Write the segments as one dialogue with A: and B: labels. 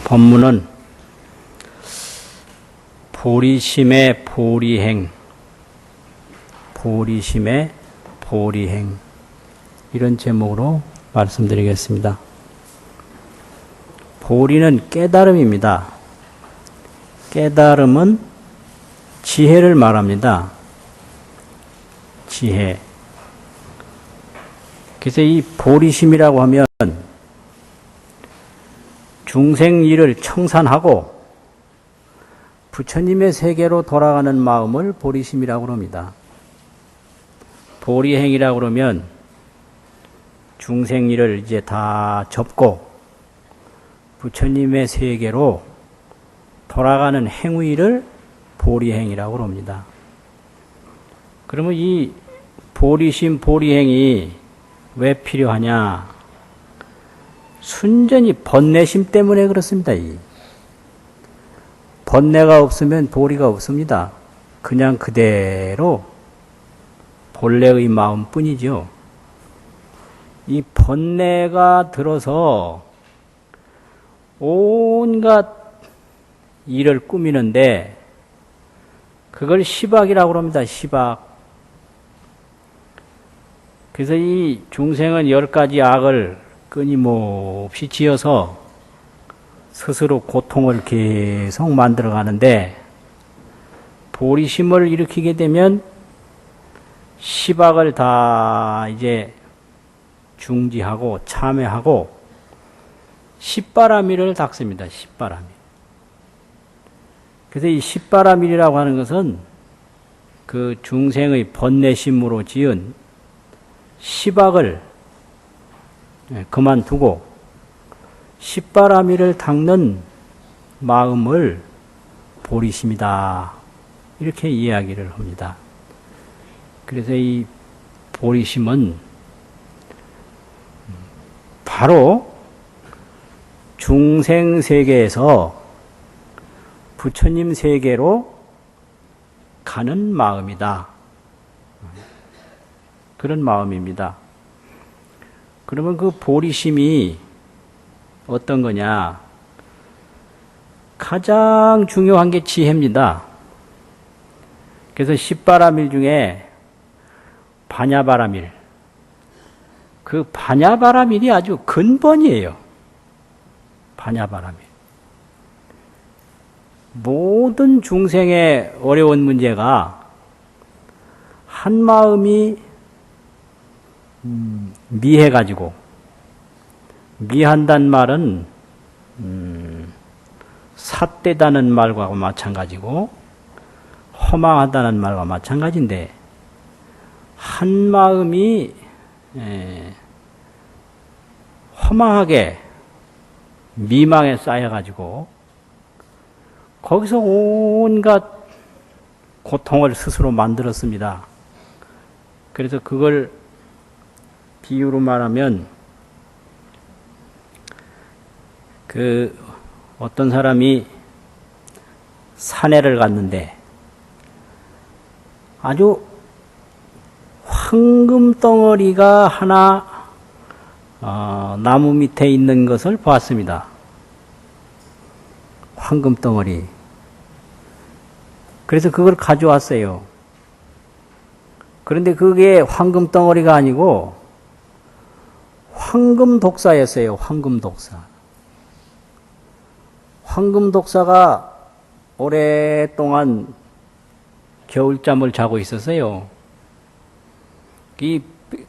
A: 법문은 보리심의 보리행, 보리심의 보리행, 이런 제목으로 말씀드리겠습니다. 보리는 깨달음입니다. 깨달음은 지혜를 말합니다. 지혜. 그래서 이 보리심이라고 하면 중생일을 청산하고 부처님의 세계로 돌아가는 마음을 보리심이라고 합니다. 보리행이라고 그러면 중생일을 이제 다 접고 부처님의 세계로 돌아가는 행위를 보리행이라고 합니다. 그러면 이 보리심, 보리행이 왜 필요하냐? 순전히 번뇌심 때문에 그렇습니다. 이 번뇌가 없으면 보리가 없습니다. 그냥 그대로 본래의 마음뿐이죠. 이 번뇌가 들어서 온갖 일을 꾸미는데 그걸 시박이라고 합니다. 시박. 그래서 이 중생은 10가지 악을 끊임없이 지어서 스스로 고통을 계속 만들어 가는데 보리심을 일으키게 되면 시박을 다 이제 중지하고 참회하고 십바라밀을 닦습니다. 십바라밀. 그래서 이 십바라밀이라고 하는 것은 그 중생의 번뇌심으로 지은 시박을 그만두고 십바라밀을 닦는 마음을 보리심이다. 이렇게 이야기를 합니다. 그래서 이 보리심은 바로 중생 세계에서 부처님 세계로 가는 마음이다. 그런 마음입니다. 그러면 그 보리심이 어떤 거냐? 가장 중요한 게 지혜입니다. 그래서 십바라밀 중에 반야바라밀, 그 반야바라밀이 아주 근본이에요. 반야바라밀. 모든 중생의 어려운 문제가 한 마음이 미해가지고, 미한다는 말은 삿되다는 말과 마찬가지고 허망하다는 말과 마찬가지인데 한 마음이 허망하게 미망에 쌓여가지고 거기서 온갖 고통을 스스로 만들었습니다. 그래서 그걸 비유로 말하면 그 어떤 사람이 산에를 갔는데 아주 황금 덩어리가 하나 나무 밑에 있는 것을 보았습니다. 황금 덩어리. 그래서 그걸 가져왔어요. 그런데 그게 황금 덩어리가 아니고 황금 독사였어요. 황금 독사. 황금 독사가 오랫동안 겨울잠을 자고 있었어요.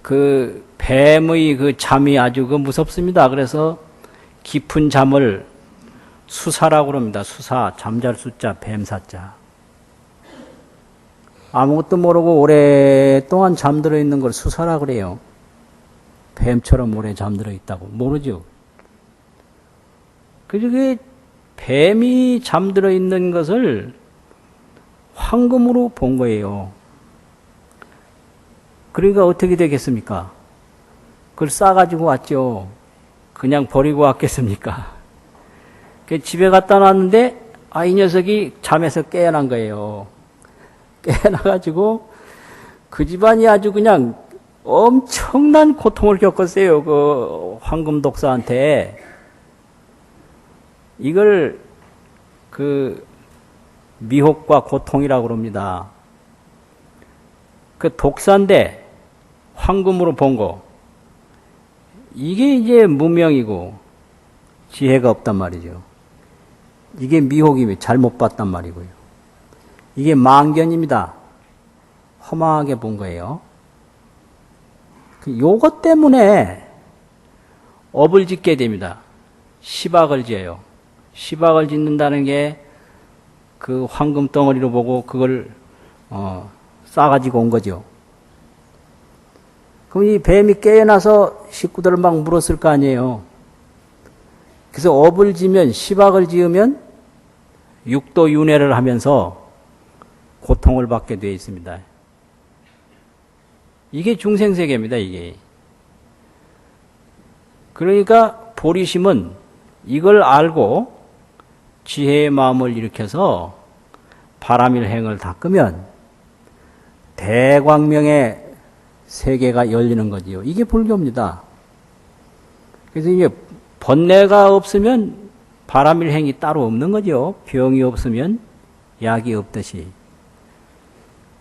A: 그 뱀의 그 잠이 아주 그 무섭습니다. 그래서 깊은 잠을 수사라고 합니다. 수사, 잠잘 수자, 뱀사자. 아무것도 모르고 오랫동안 잠들어 있는 걸 수사라고 그래요. 뱀처럼 오래 잠들어 있다고. 모르죠. 그게 뱀이 잠들어 있는 것을 황금으로 본 거예요. 그러니까 어떻게 되겠습니까? 그걸 싸가지고 왔죠. 그냥 버리고 왔겠습니까? 집에 갖다 놨는데 이 녀석이 잠에서 깨어난 거예요. 깨어나가지고 그 집안이 아주 그냥 엄청난 고통을 겪었어요. 그 황금 독사한테. 이걸 미혹과 고통이라고 그럽니다. 그 독사인데 황금으로 본 거, 이게 이제 무명이고 지혜가 없단 말이죠. 이게 미혹이며 잘못 봤단 말이고요. 이게 망견입니다. 허망하게 본 거예요. 요것 때문에 업을 짓게 됩니다. 시박을 지어요. 시박을 짓는다는 게 그 황금 덩어리로 보고 그걸 싸가지고 온 거죠. 그럼 이 뱀이 깨어나서 식구들을 막 물었을 거 아니에요. 그래서 업을 지면, 시박을 지으면 육도 윤회를 하면서 고통을 받게 되어 있습니다. 이게 중생세계입니다, 이게. 그러니까 보리심은 이걸 알고 지혜의 마음을 일으켜서 바람일행을 닦으면 대광명의 세계가 열리는 거지요. 이게 불교입니다. 그래서 이게 번뇌가 없으면 바람일행이 따로 없는 거죠. 병이 없으면 약이 없듯이.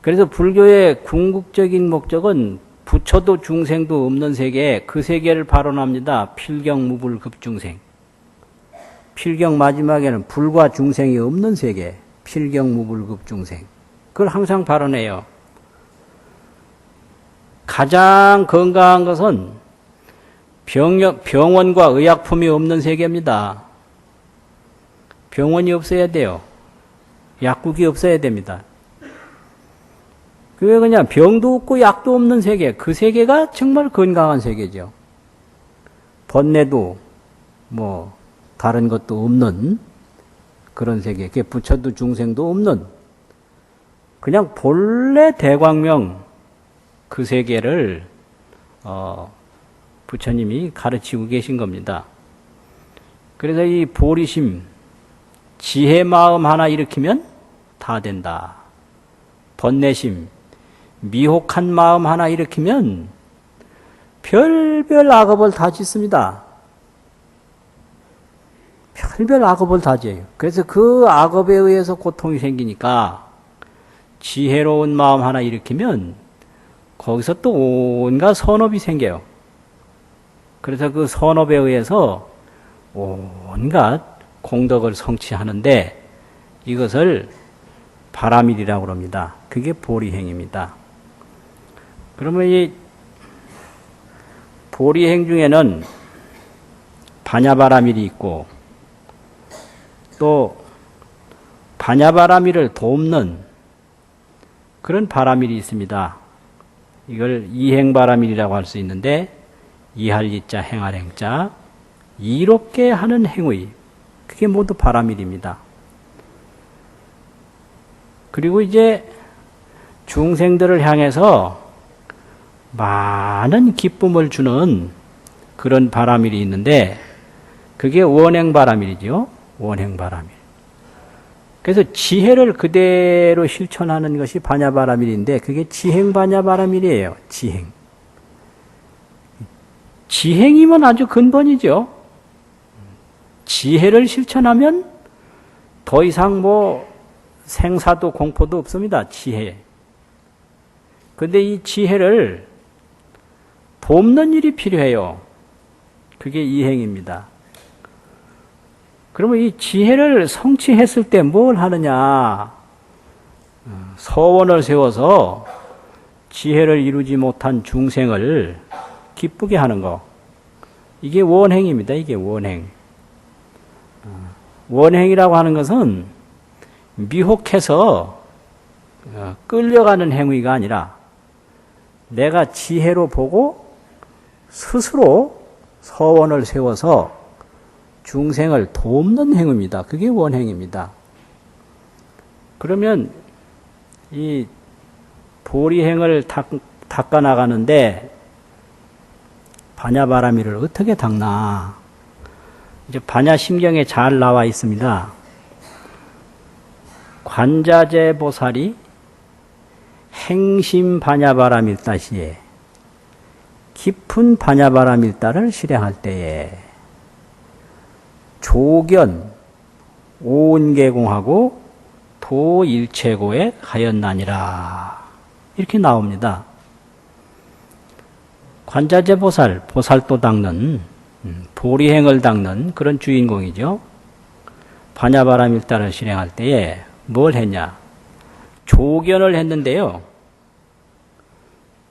A: 그래서 불교의 궁극적인 목적은 부처도 중생도 없는 세계, 그 세계를 발언합니다. 필경무불급중생. 필경 마지막에는 불과 중생이 없는 세계, 필경무불급중생. 그걸 항상 발언해요. 가장 건강한 것은 병원과 의약품이 없는 세계입니다. 병원이 없어야 돼요. 약국이 없어야 됩니다. 그게 그냥 병도 없고 약도 없는 세계, 그 세계가 정말 건강한 세계죠. 번뇌도 다른 것도 없는 그런 세계, 그게 부처도 중생도 없는 그냥 본래 대광명 그 세계를 부처님이 가르치고 계신 겁니다. 그래서 이 보리심, 지혜 마음 하나 일으키면 다 된다. 번뇌심, 미혹한 마음 하나 일으키면 별별 악업을 다 짓습니다. 별별 악업을 다 지어요. 그래서 그 악업에 의해서 고통이 생기니까 지혜로운 마음 하나 일으키면 거기서 또 온갖 선업이 생겨요. 그래서 그 선업에 의해서 온갖 공덕을 성취하는데 이것을 바람일이라고 합니다. 그게 보리행입니다. 그러면 이 보리행 중에는 반야바라밀이 있고 또 반야바라밀을 돕는 그런 바라밀이 있습니다. 이걸 이행바라밀이라고 할 수 있는데 이할 이자 행할 행자 이롭게 하는 행위, 그게 모두 바라밀입니다. 그리고 이제 중생들을 향해서 많은 기쁨을 주는 그런 바라밀이 있는데 그게 원행바라밀이죠. 원행바라밀. 그래서 지혜를 그대로 실천하는 것이 반야바라밀인데 그게 지행반야바라밀이에요. 지행. 지행이면 아주 근본이죠. 지혜를 실천하면 더 이상 생사도 공포도 없습니다. 지혜. 근데 이 지혜를 돕는 일이 필요해요. 그게 이행입니다. 그러면 이 지혜를 성취했을 때 뭘 하느냐? 서원을 세워서 지혜를 이루지 못한 중생을 기쁘게 하는 거. 이게 원행입니다. 이게 원행. 원행이라고 하는 것은 미혹해서 끌려가는 행위가 아니라 내가 지혜로 보고 스스로 서원을 세워서 중생을 돕는 행위입니다. 그게 원행입니다. 그러면 이 보리행을 닦아나가는데 반야바라밀을 어떻게 닦나? 이제 반야심경에 잘 나와 있습니다. 관자재 보살이 행심 반야바라밀다시에 깊은 반야바라밀다를 실행할 때에 조견, 오은계공하고 도일체고에 하였나니라. 이렇게 나옵니다. 관자재보살, 보살도 닦는, 보리행을 닦는 그런 주인공이죠. 반야바라밀다를 실행할 때에 뭘 했냐? 조견을 했는데요.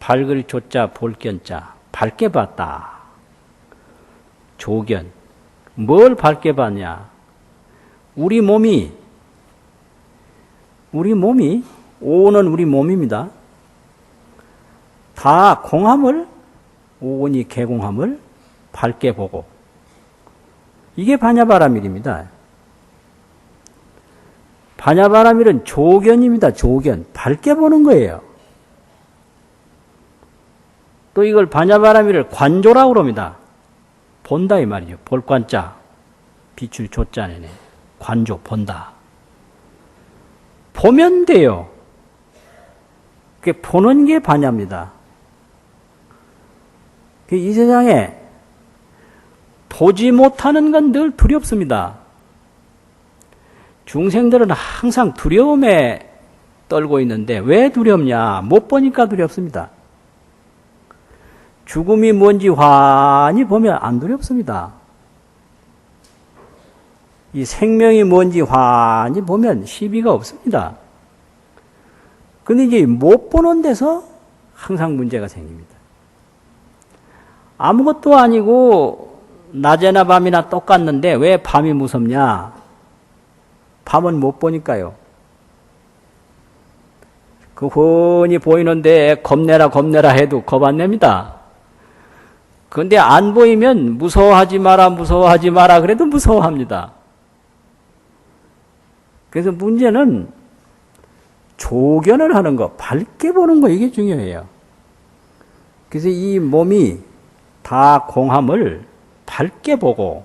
A: 밝을 조자, 볼견자, 밝게 봤다. 조견. 뭘 밝게 봤냐? 우리 몸이, 오는 우리 몸입니다. 다 공함을, 오온이 개공함을 밝게 보고, 이게 반야바라밀입니다. 반야바라밀은 조견입니다. 조견. 밝게 보는 거예요. 또 이걸 반야바라밀을 관조라고 그럽니다. 본다 이 말이죠. 볼관자, 비출 조자네네. 관조, 본다. 보면 돼요. 그게 보는 게 반야입니다. 이 세상에 보지 못하는 건 늘 두렵습니다. 중생들은 항상 두려움에 떨고 있는데 왜 두렵냐? 못 보니까 두렵습니다. 죽음이 뭔지 환히 보면 안 두렵습니다. 이 생명이 뭔지 환히 보면 시비가 없습니다. 근데 이제 못 보는 데서 항상 문제가 생깁니다. 아무것도 아니고 낮에나 밤이나 똑같는데 왜 밤이 무섭냐? 밤은 못 보니까요. 그 훤히 보이는데 겁내라 해도 겁 안 냅니다. 그런데 안 보이면 무서워하지 마라 그래도 무서워합니다. 그래서 문제는 조견을 하는 거, 밝게 보는 거, 이게 중요해요. 그래서 이 몸이 다 공함을 밝게 보고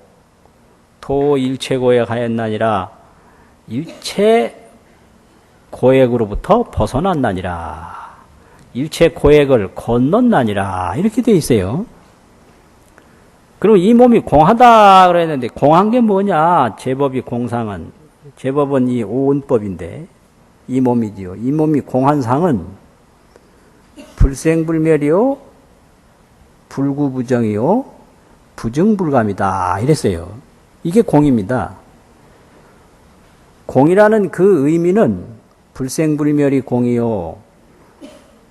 A: 도일체고에 가였나니라. 일체 고액으로부터 벗어났나니라. 일체 고액을 건넜나니라. 이렇게 되어 있어요. 그럼 이 몸이 공하다 그랬는데 공한 게 뭐냐? 제법이 공상은, 제법은 이 오은법인데 이 몸이지요. 이 몸이 공한 상은 불생불멸이요, 불구부정이요, 부증불감이다 이랬어요. 이게 공입니다. 공이라는 그 의미는 불생불멸이 공이요,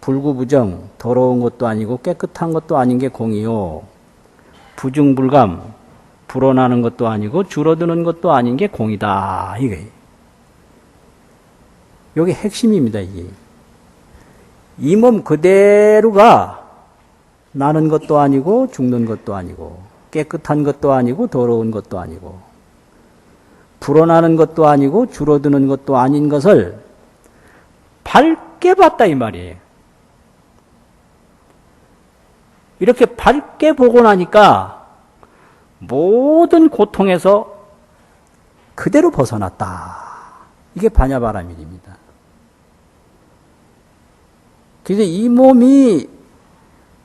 A: 불구부정, 더러운 것도 아니고 깨끗한 것도 아닌 게 공이요, 부증불감, 불어나는 것도 아니고 줄어드는 것도 아닌 게 공이다. 이게 핵심입니다. 이게 이 몸 그대로가 나는 것도 아니고 죽는 것도 아니고 깨끗한 것도 아니고 더러운 것도 아니고 불어나는 것도 아니고 줄어드는 것도 아닌 것을 밝게 봤다 이 말이에요. 이렇게 밝게 보고 나니까 모든 고통에서 그대로 벗어났다. 이게 반야바라밀입니다. 그래서 이 몸이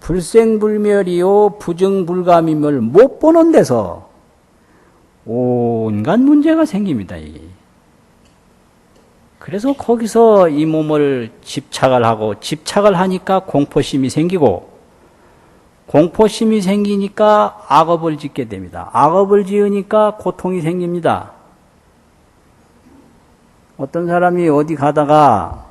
A: 불생불멸이요 부증불감임을 못 보는 데서 온갖 문제가 생깁니다. 이게. 그래서 거기서 이 몸을 집착을 하고, 집착을 하니까 공포심이 생기고, 공포심이 생기니까 악업을 짓게 됩니다. 악업을 지으니까 고통이 생깁니다. 어떤 사람이 어디 가다가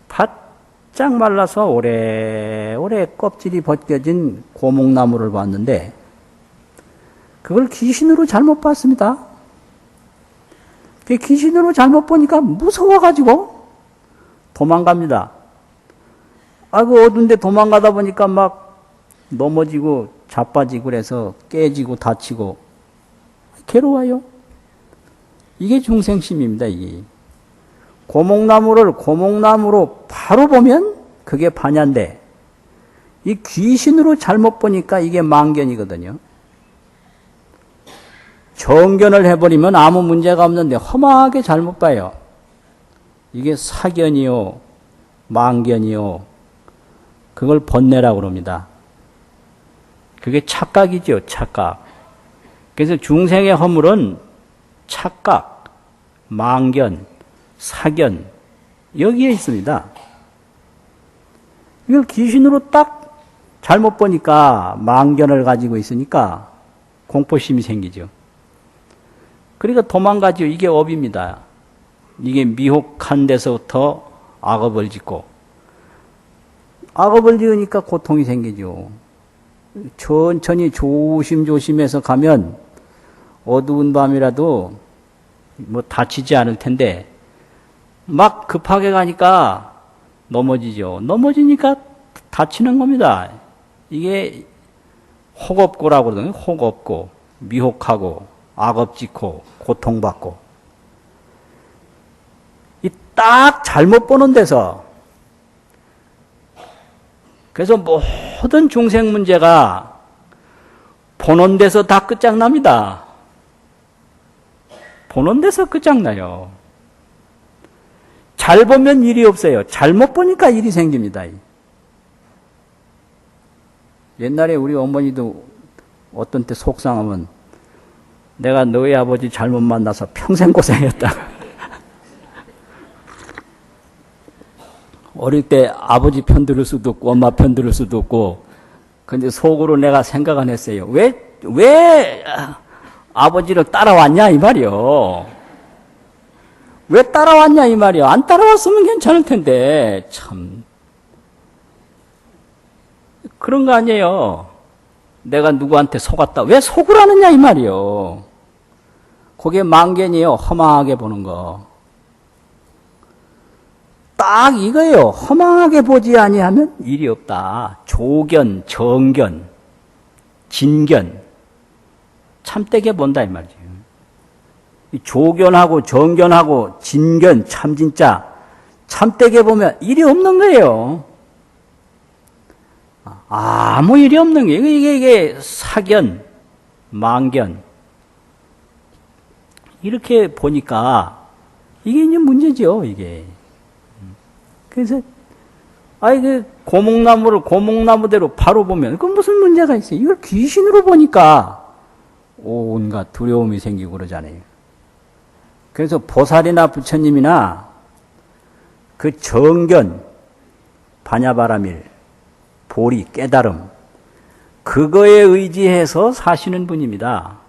A: 바짝 말라서 오래오래 껍질이 벗겨진 고목나무를 봤는데 그걸 귀신으로 잘못 봤습니다. 귀신으로 잘못 보니까 무서워가지고 도망갑니다. 그 어두운데 도망가다 보니까 막 넘어지고 자빠지고 그래서 깨지고 다치고 괴로워요. 이게 중생심입니다. 이게. 고목나무를 고목나무로 바로 보면 그게 반야인데 이 귀신으로 잘못 보니까 이게 망견이거든요. 정견을 해버리면 아무 문제가 없는데 험하게 잘못 봐요. 이게 사견이요, 망견이요. 그걸 번뇌라고 그럽니다. 그게 착각이죠, 착각. 그래서 중생의 허물은 착각, 망견, 사견 여기에 있습니다. 이걸 귀신으로 딱 잘못 보니까 망견을 가지고 있으니까 공포심이 생기죠. 그러니까 도망가죠. 이게 업입니다. 이게 미혹한 데서부터 악업을 짓고 악업을 지으니까 고통이 생기죠. 천천히 조심조심해서 가면 어두운 밤이라도 뭐 다치지 않을 텐데 막 급하게 가니까 넘어지죠. 넘어지니까 다치는 겁니다. 이게 혹업고라고 그러거든요. 혹업고, 미혹하고, 악업짓고, 고통받고. 이 딱 잘못 보는 데서 그래서 모든 중생 문제가 보는 데서 다 끝장납니다. 보는 데서 끝장나요. 잘 보면 일이 없어요. 잘못 보니까 일이 생깁니다. 옛날에 우리 어머니도 어떤 때 속상하면 내가 너희 아버지 잘못 만나서 평생 고생했다. 어릴 때 아버지 편 들을 수도 없고 엄마 편 들을 수도 없고 근데 속으로 내가 생각은 했어요. 왜 아버지를 따라왔냐 이 말이요. 왜 따라왔냐 이 말이요. 안 따라왔으면 괜찮을 텐데 참 그런 거 아니에요. 내가 누구한테 속았다. 왜 속으라느냐 이 말이요. 그게 망견이에요. 허망하게 보는 거. 딱 이거예요. 허망하게 보지 아니하면 일이 없다. 조견, 정견, 진견 참되게 본다 이 말이죠. 이 조견하고 정견하고 진견 참 진짜 참되게 보면 일이 없는 거예요. 아무 일이 없는 게 이게 사견, 망견 이렇게 보니까 이게 이제 문제죠. 이게. 그래서 그 고목나무를 고목나무대로 바로 보면 그 무슨 문제가 있어요. 이걸 귀신으로 보니까 온갖 두려움이 생기고 그러잖아요. 그래서 보살이나 부처님이나 그 정견, 반야바라밀, 보리, 깨달음 그거에 의지해서 사시는 분입니다.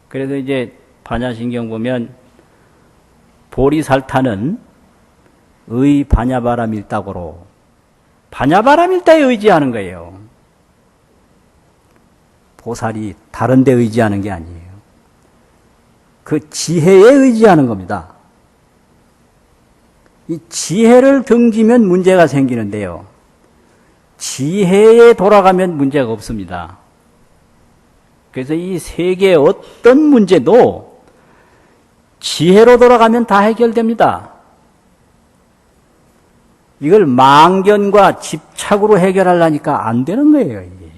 A: 그래서 이제 반야신경 보면 보리살타는 의 반야바라밀다고로 반야바라밀다에 의지하는 거예요. 보살이 다른 데 의지하는 게 아니에요. 그 지혜에 의지하는 겁니다. 이 지혜를 등지면 문제가 생기는데요. 지혜에 돌아가면 문제가 없습니다. 그래서 이 세계의 어떤 문제도 지혜로 돌아가면 다 해결됩니다. 이걸 망견과 집착으로 해결하려니까 안 되는 거예요. 이게.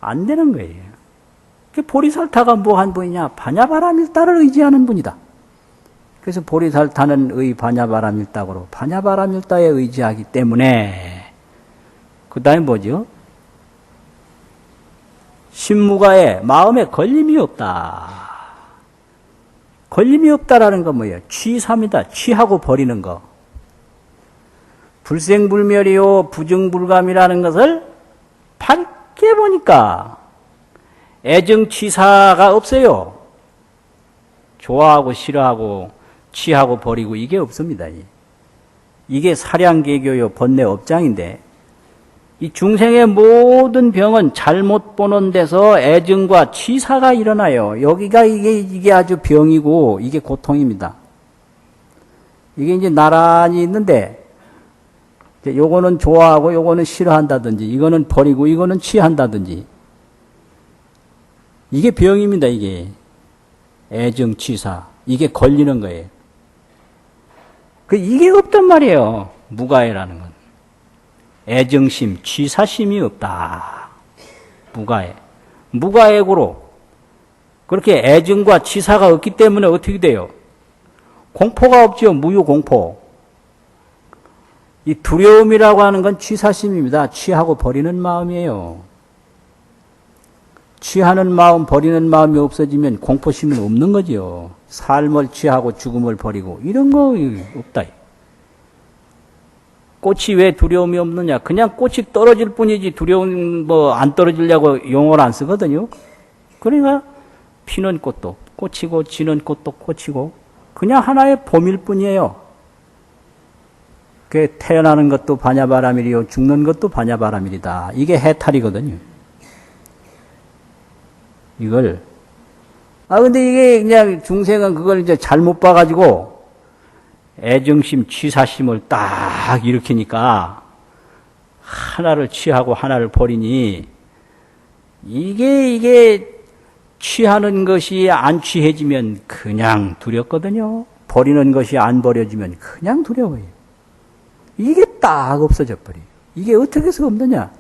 A: 안 되는 거예요. 보리살타가 뭐 한 분이냐? 반야바라밀다를 의지하는 분이다. 그래서 보리살타는 의 반야바라밀다고로 반야바라밀다에 의지하기 때문에 그 다음에 뭐죠? 신무가에 마음에 걸림이 없다. 걸림이 없다라는 건 뭐예요? 취삼이다. 취하고 버리는 거. 불생불멸이요 부증불감이라는 것을 밝게 보니까 애정취사가 없어요. 좋아하고 싫어하고 취하고 버리고 이게 없습니다. 이게 사량개교요 번뇌업장인데 이 중생의 모든 병은 잘못 보는 데서 애증과 취사가 일어나요. 여기가 이게 아주 병이고 이게 고통입니다. 이게 이제 나란히 있는데 요거는 좋아하고 요거는 싫어한다든지 이거는 버리고 이거는 취한다든지 이게 병입니다. 이게 애정 취사 이게 걸리는 거예요. 이게 없단 말이에요. 무가해라는 건 애정심 취사심이 없다. 무가해고로 그렇게 애정과 취사가 없기 때문에 어떻게 돼요? 공포가 없죠. 무유공포. 이 두려움이라고 하는 건 취사심입니다. 취하고 버리는 마음이에요. 취하는 마음, 버리는 마음이 없어지면 공포심은 없는 거죠. 삶을 취하고 죽음을 버리고 이런 거 없다. 꽃이 왜 두려움이 없느냐? 그냥 꽃이 떨어질 뿐이지 두려움 뭐 안 떨어지려고 용어를 안 쓰거든요. 그러니까 피는 꽃도 꽃이고 지는 꽃도 꽃이고 그냥 하나의 봄일 뿐이에요. 그 태어나는 것도 반야바라밀이요 죽는 것도 반야바라밀이다. 이게 해탈이거든요. 이걸 근데 이게 그냥 중생은 그걸 이제 잘못 봐가지고 애정심, 취사심을 딱 일으키니까 하나를 취하고 하나를 버리니 이게 취하는 것이 안 취해지면 그냥 두렵거든요. 버리는 것이 안 버려지면 그냥 두려워요. 이게 딱 없어져 버려요. 이게 어떻게 해서 없느냐?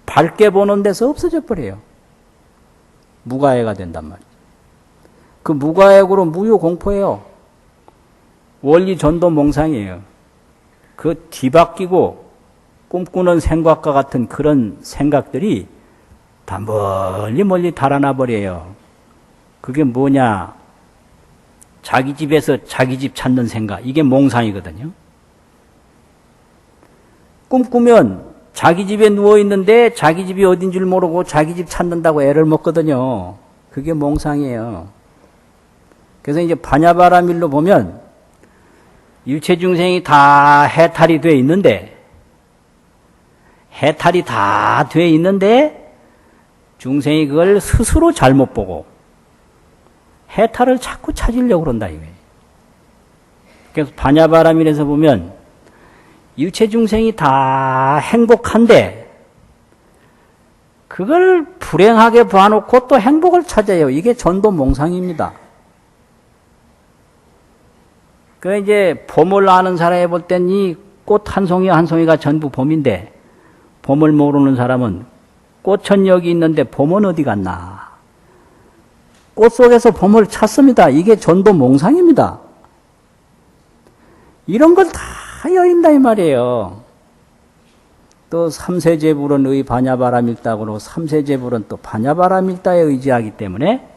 A: 밝게 보는 데서 없어져 버려요. 무가해가 된단 말이에요. 그 무가해로 무효공포예요. 원리 전도 몽상이에요. 그 뒤바뀌고 꿈꾸는 생각과 같은 그런 생각들이 다 멀리 달아나 버려요. 그게 뭐냐? 자기 집에서 자기 집 찾는 생각. 이게 몽상이거든요. 꿈꾸면 자기 집에 누워있는데 자기 집이 어딘 줄 모르고 자기 집 찾는다고 애를 먹거든요. 그게 몽상이에요. 그래서 이제 반야바라밀로 보면 일체 중생이 다 해탈이 돼 있는데 중생이 그걸 스스로 잘못 보고 해탈을 자꾸 찾으려고 그런다 이거예요. 그래서 반야바라밀에서 보면 일체 중생이 다 행복한데 그걸 불행하게 봐놓고 또 행복을 찾아요. 이게 전도 몽상입니다. 그 이제 봄을 아는 사람이 볼 땐 이 꽃 한 송이 한 송이가 전부 봄인데 봄을 모르는 사람은 꽃은 여기 있는데 봄은 어디 갔나? 꽃 속에서 봄을 찾습니다. 이게 전도 몽상입니다. 이런 걸 다 여인다 이 말이에요. 또 삼세제불은 반야바라밀다고 삼세제불은 또 반야바라밀다에 의지하기 때문에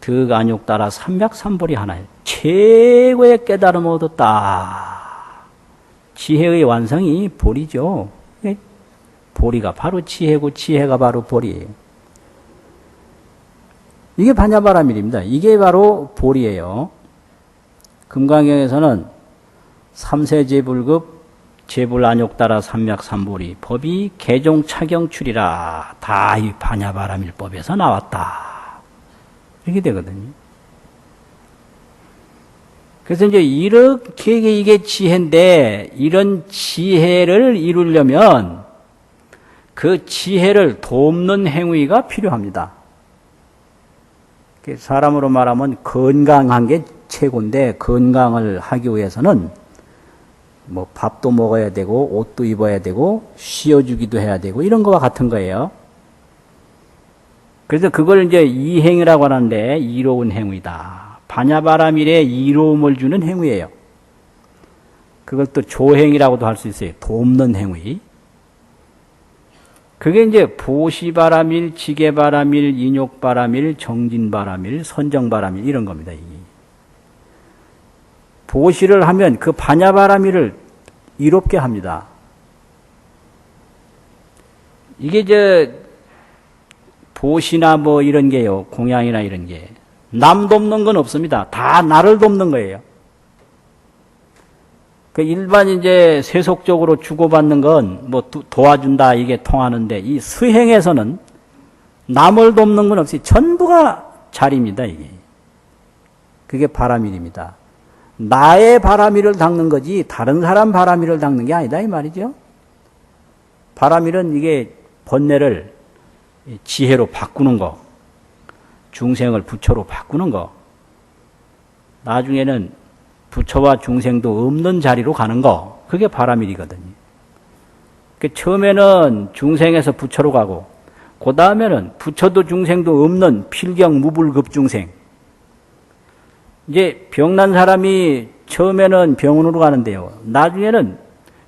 A: 득안욕 따라 삼맥삼보리 하나예요. 최고의 깨달음을 얻었다. 지혜의 완성이 보리죠. 보리가 바로 지혜고 지혜가 바로 보리예요. 이게 반야바라밀입니다. 이게 바로 보리예요. 금강경에서는 삼세제불급 제불안욕 따라 삼맥삼보리 법이 개종차경출이라 다 이 반야바라밀법에서 나왔다. 이렇게 되거든요. 그래서 이제 이렇게 이게 지혜인데 이런 지혜를 이루려면 그 지혜를 돕는 행위가 필요합니다. 사람으로 말하면 건강한 게 최고인데 건강을 하기 위해서는 뭐 밥도 먹어야 되고 옷도 입어야 되고 쉬어주기도 해야 되고 이런 거와 같은 거예요. 그래서 그걸 이제 이행이라고 하는데 이로운 행위다. 반야바라밀에 이로움을 주는 행위예요. 그걸 또 조행이라고도 할 수 있어요. 돕는 행위. 그게 이제 보시바라밀, 지게바라밀, 인욕바라밀, 정진바라밀, 선정바라밀 이런 겁니다. 이게. 보시를 하면 그 반야바라밀을 이롭게 합니다. 이게 보시나 뭐 이런 게요. 공양이나 이런 게. 남 돕는 건 없습니다. 다 나를 돕는 거예요. 그 일반 이제 세속적으로 주고받는 건 뭐 도와준다 이게 통하는데 이 수행에서는 남을 돕는 건 없이 전부가 자리입니다. 이게. 그게 바라밀입니다. 나의 바라밀을 닦는 거지 다른 사람 바라밀을 닦는 게 아니다 이 말이죠. 바라밀은 이게 번뇌를 지혜로 바꾸는 거, 중생을 부처로 바꾸는 거, 나중에는 부처와 중생도 없는 자리로 가는 거, 그게 바라밀이거든요. 처음에는 중생에서 부처로 가고, 그 다음에는 부처도 중생도 없는 필경 무불급 중생. 이제 병난 사람이 처음에는 병원으로 가는데요. 나중에는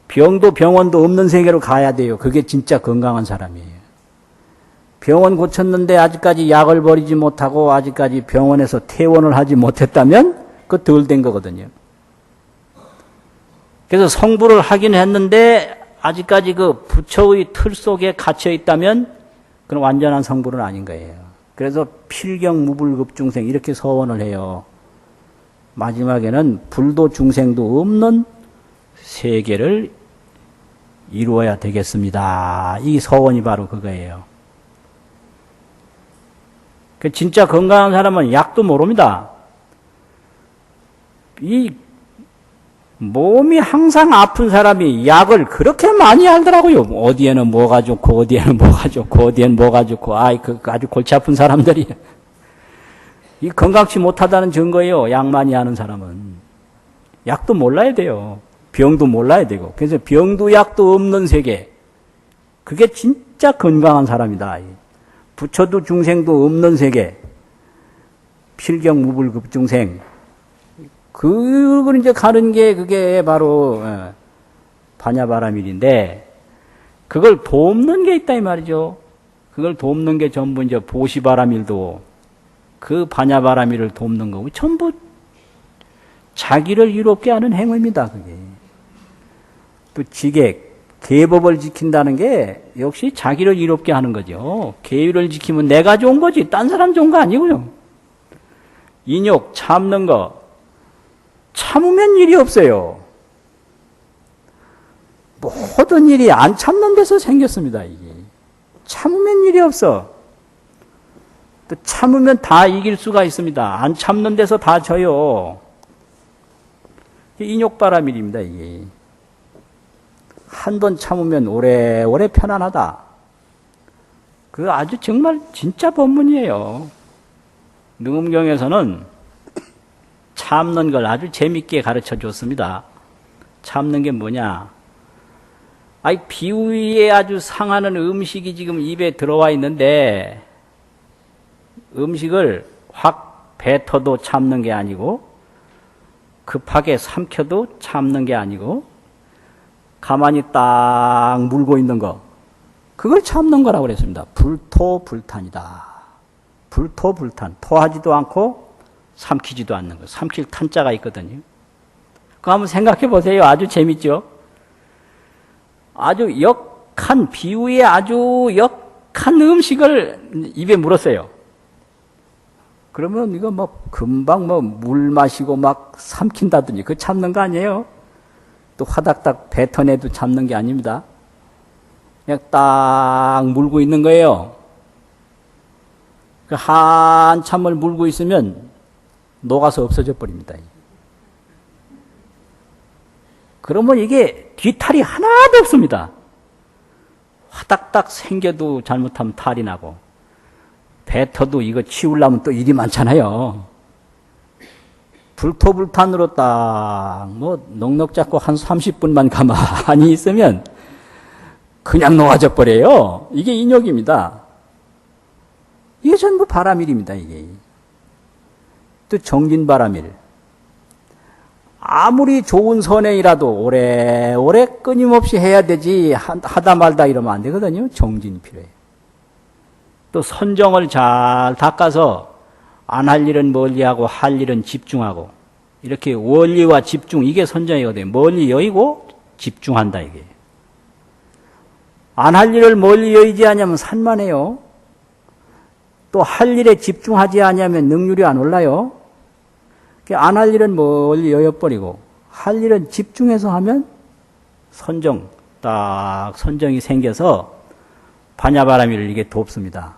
A: 병도 병원도 없는 세계로 가야 돼요. 그게 진짜 건강한 사람이에요. 병원 고쳤는데 아직까지 약을 버리지 못하고 아직까지 병원에서 퇴원을 하지 못했다면 그거 덜 된 거거든요. 그래서 성불을 하긴 했는데 아직까지 그 부처의 틀 속에 갇혀 있다면 그건 완전한 성불은 아닌 거예요. 그래서 필경무불급 중생 이렇게 서원을 해요. 마지막에는 불도 중생도 없는 세계를 이루어야 되겠습니다. 이 서원이 바로 그거예요. 진짜 건강한 사람은 약도 모릅니다. 이 몸이 항상 아픈 사람이 약을 그렇게 많이 알더라고요. 어디에는 뭐가 좋고, 어디에는 뭐가 좋고, 어디에는 뭐가 좋고, 아주 골치 아픈 사람들이. 이 건강치 못하다는 증거예요. 약 많이 하는 사람은. 약도 몰라야 돼요. 병도 몰라야 되고. 그래서 병도 약도 없는 세계. 그게 진짜 건강한 사람이다. 부처도 중생도 없는 세계. 필경무불급 중생. 그걸 이제 가는 게 그게 바로 반야바라밀인데 그걸 돕는 게 있다 이 말이죠. 그걸 돕는 게 전부 이제 보시바라밀도 그 반야바라밀을 돕는 거고 전부 자기를 이롭게 하는 행위입니다. 그게 또 지객 계법을 지킨다는 게 역시 자기를 이롭게 하는 거죠. 계율을 지키면 내가 좋은 거지 딴 사람 좋은 거 아니고요. 인욕 참는 거 참으면 일이 없어요. 모든 일이 안 참는 데서 생겼습니다. 이게 참으면 일이 없어. 또 참으면 다 이길 수가 있습니다. 안 참는 데서 다 져요. 인욕바라밀입니다. 이게 한 번 참으면 오래오래 편안하다. 그 아주 정말 진짜 법문이에요. 능엄경에서는 참는 걸 아주 재밌게 가르쳐 줬습니다. 참는 게 뭐냐? 비위에 아주 상하는 음식이 지금 입에 들어와 있는데 음식을 확 뱉어도 참는 게 아니고 급하게 삼켜도 참는 게 아니고 가만히 딱 물고 있는 거 그걸 참는 거라고 그랬습니다. 불토불탄이다. 불토불탄. 토하지도 않고 삼키지도 않는 거. 삼킬 탄자가 있거든요. 그거 한번 생각해 보세요. 아주 재밌죠? 아주 역한 비위에 아주 역한 음식을 입에 물었어요. 그러면 이거 금방 물 마시고 막 삼킨다더니 그거 참는 거 아니에요? 또 화닥닥 뱉어내도 참는 게 아닙니다. 그냥 딱 물고 있는 거예요. 한참을 물고 있으면 녹아서 없어져 버립니다. 그러면 이게 뒤탈이 하나도 없습니다. 화닥닥 생겨도 잘못하면 탈이 나고 뱉어도 이거 치우려면 또 일이 많잖아요. 불토불탄으로 딱 넉넉 잡고 한 30분만 가만히 있으면 그냥 녹아져 버려요. 이게 인욕입니다. 이게 전부 바라밀입니다. 이게. 또 정진바라밀. 아무리 좋은 선행이라도 오래오래 끊임없이 해야 되지 하다 말다 이러면 안 되거든요. 정진이 필요해요. 또 선정을 잘 닦아서 안 할 일은 멀리하고 할 일은 집중하고 이렇게 원리와 집중 이게 선정이거든요. 멀리 여의고 집중한다 이게. 안 할 일을 멀리 여의지 않으면 산만해요. 또 할 일에 집중하지 않으면 능률이 안 올라요. 안 할 일은 멀리 여여버리고 할 일은 집중해서 하면 선정, 딱 선정이 생겨서 반야바라밀을 이게 돕습니다.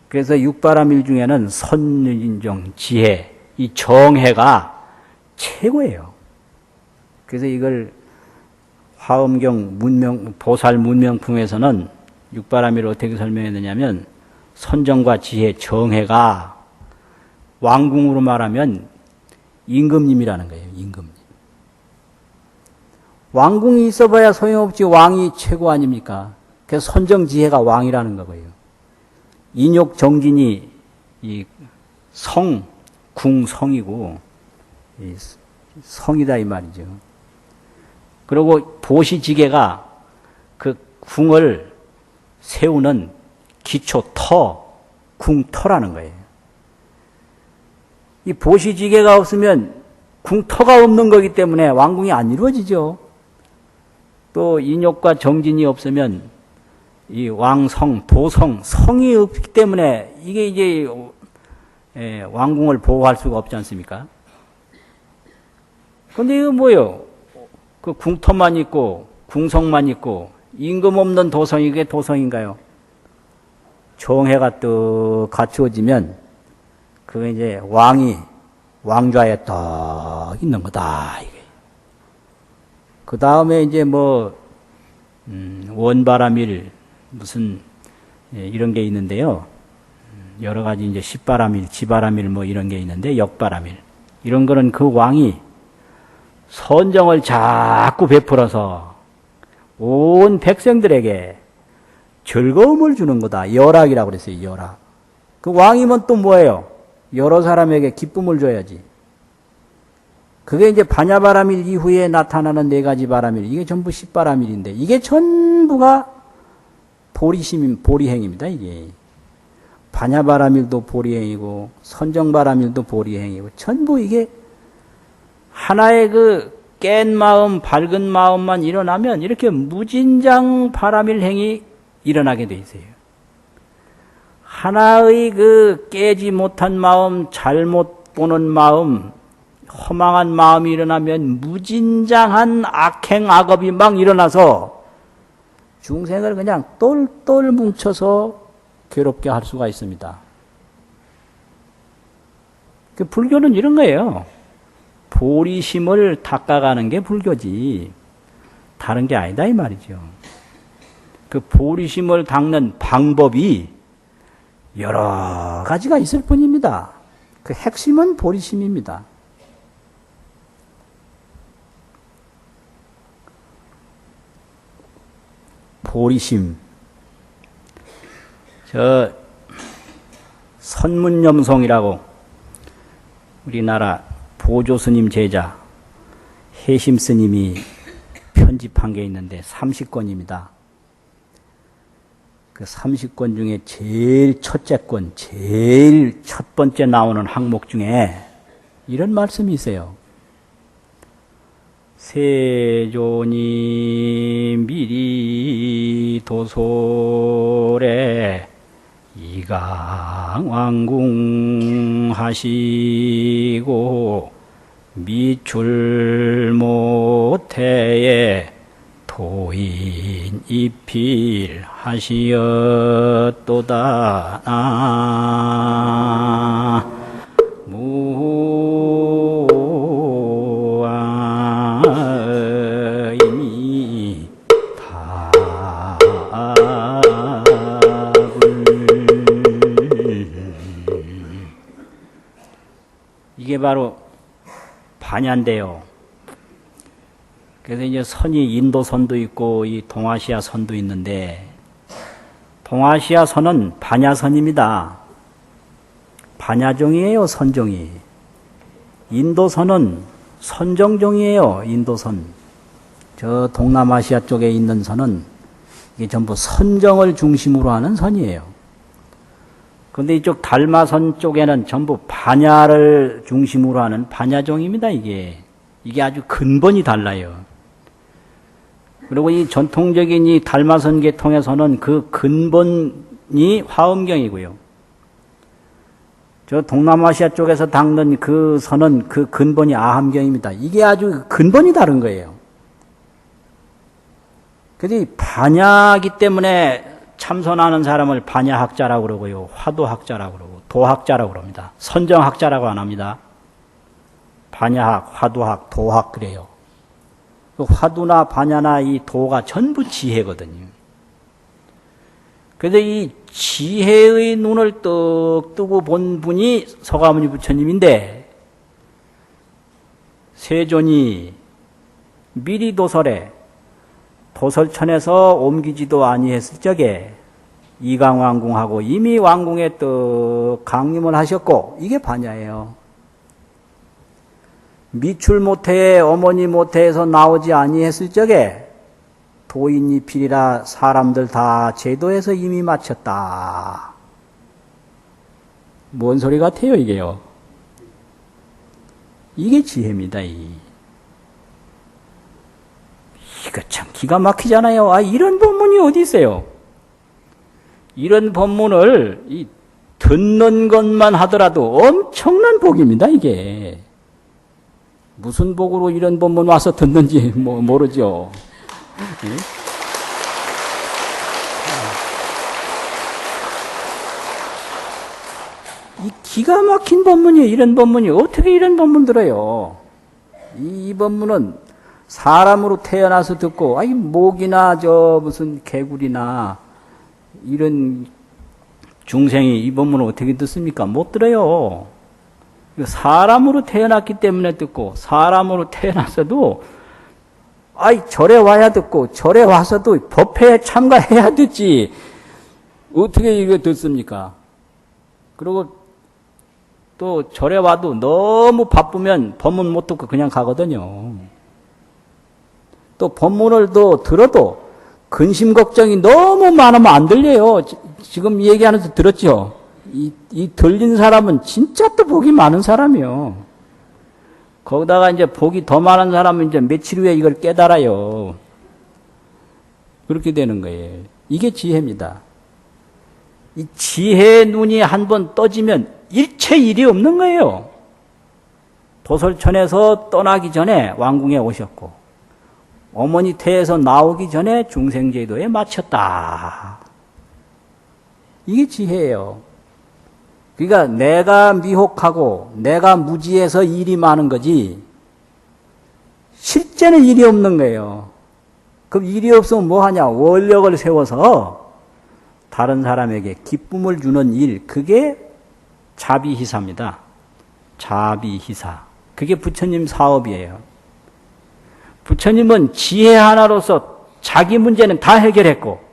A: 그래서 육바라밀 중에는 선인정, 지혜, 이 정해가 최고예요. 그래서 이걸 화엄경 보살 문명품에서는 육바라밀을 어떻게 설명했느냐면 선정과 지혜, 정해가 왕궁으로 말하면 임금님이라는 거예요. 임금님. 왕궁이 있어봐야 소용없지 왕이 최고 아닙니까? 그래서 선정지혜가 왕이라는 거고요. 인욕 정진이 이 궁성이고 이 성이다 이 말이죠. 그리고 보시지계가 그 궁을 세우는 기초 터, 궁터라는 거예요. 이 보시지계가 없으면 궁터가 없는 거기 때문에 왕궁이 안 이루어지죠. 또 인욕과 정진이 없으면 이 왕성, 도성, 성이 없기 때문에 이게 이제 왕궁을 보호할 수가 없지 않습니까? 근데 이거 뭐예요? 그 궁터만 있고 궁성만 있고 임금 없는 도성이 그게 도성인가요? 정해가 또 갖추어지면 그게 이제 왕이 왕좌에 딱 있는 거다. 이게. 그 다음에 이제 뭐 원바람일 무슨 이런 게 있는데요. 여러 가지 이제 십바람일, 지바람일 뭐 이런 게 있는데 역바람일 이런 거는 그 왕이 선정을 자꾸 베풀어서 온 백성들에게 즐거움을 주는 거다. 열악이라고 그랬어요. 열악. 그 왕이면 또 뭐예요? 여러 사람에게 기쁨을 줘야지. 그게 이제 반야바람일 이후에 나타나는 네 가지 바람일. 이게 전부 십바람일인데 이게 전부가 보리행입니다. 이게. 반야바람일도 보리행이고 선정바람일도 보리행이고 전부 이게 하나의 그 깬 마음, 밝은 마음만 일어나면 이렇게 무진장 바람일행이 일어나게 돼 있어요. 하나의 그 깨지 못한 마음, 잘못 보는 마음, 허망한 마음이 일어나면 무진장한 악행, 악업이 막 일어나서 중생을 그냥 똘똘 뭉쳐서 괴롭게 할 수가 있습니다. 그 불교는 이런 거예요. 보리심을 닦아가는 게 불교지 다른 게 아니다 이 말이죠. 그 보리심을 닦는 방법이 여러 가지가 있을 뿐입니다. 그 핵심은 보리심입니다. 보리심. 저 선문염송이라고 우리나라 보조스님 제자 해심스님이 편집한 게 있는데 30권입니다. 그 30권 중에 제일 첫째 권, 제일 첫 번째 나오는 항목 중에 이런 말씀이 있어요. 세존이 미리 도솔에 이강왕궁 하시고 미출 모태에 도인 입필 하시었도다. 무아이니 이게 바로 반야인데요. 그래서 이제 선이 인도 선도 있고 이 동아시아 선도 있는데 동아시아 선은 반야선입니다. 반야종이에요, 선종이. 인도 선은 선정종이에요, 인도선. 저 동남아시아 쪽에 있는 선은 이게 전부 선정을 중심으로 하는 선이에요. 그런데 이쪽 달마선 쪽에는 전부 반야를 중심으로 하는 반야종입니다, 이게. 이게 아주 근본이 달라요. 그리고 이 전통적인 이 달마선 계통에서는 그 근본이 화엄경이고요. 저 동남아시아 쪽에서 닦는 그 선은 그 근본이 아함경입니다. 이게 아주 근본이 다른 거예요. 그래서 반야이기 때문에 참선하는 사람을 반야학자라고 그러고요. 화도학자라고 그러고 도학자라고 그럽니다. 선정학자라고 안 합니다. 반야학, 화도학, 도학 그래요. 그 화두나 반야나 이 도가 전부 지혜거든요. 그래서 이 지혜의 눈을 떡 뜨고 본 분이 서가모니 부처님인데 세존이 미리 도설에 도설천에서 옮기지도 아니했을 적에 이강왕궁하고 이미 왕궁에 또 강림을 하셨고 이게 반야예요. 미출 모태에 어머니 모태에서 나오지 아니했을 적에 도인이 필이라 사람들 다 제도에서 이미 마쳤다. 뭔 소리 같아요, 이게요? 이게 지혜입니다, 이거 참 기가 막히잖아요. 아, 이런 법문이 어디 있어요? 이런 법문을 듣는 것만 하더라도 엄청난 복입니다, 이게. 무슨 복으로 이런 법문 와서 듣는지 모르죠. 이 기가 막힌 법문이에요. 이런 법문이 어떻게 이런 법문 들어요? 이 법문은 사람으로 태어나서 듣고, 아이 목이나 무슨 개구리나 이런 중생이 이 법문을 어떻게 듣습니까? 못 들어요. 사람으로 태어났기 때문에 듣고, 사람으로 태어나서도 아이 절에 와야 듣고, 절에 와서도 법회에 참가해야 듣지 어떻게 이거 듣습니까? 그리고 또 절에 와도 너무 바쁘면 법문 못 듣고 그냥 가거든요. 또 법문을 또 들어도 근심 걱정이 너무 많으면 안 들려요. 지금 얘기하면서 들었죠? 이 들린 사람은 진짜 또 복이 많은 사람이요. 거기다가 이제 복이 더 많은 사람은 이제 며칠 후에 이걸 깨달아요. 그렇게 되는 거예요. 이게 지혜입니다. 이 지혜의 눈이 한번 떠지면 일체 일이 없는 거예요. 도솔천에서 떠나기 전에 왕궁에 오셨고, 어머니 태에서 나오기 전에 중생제도에 마쳤다. 이게 지혜예요. 그러니까 내가 미혹하고 내가 무지해서 일이 많은 거지 실제는 일이 없는 거예요. 그럼 일이 없으면 뭐 하냐? 원력을 세워서 다른 사람에게 기쁨을 주는 일, 그게 자비희사입니다. 자비희사. 그게 부처님 사업이에요. 부처님은 지혜 하나로서 자기 문제는 다 해결했고,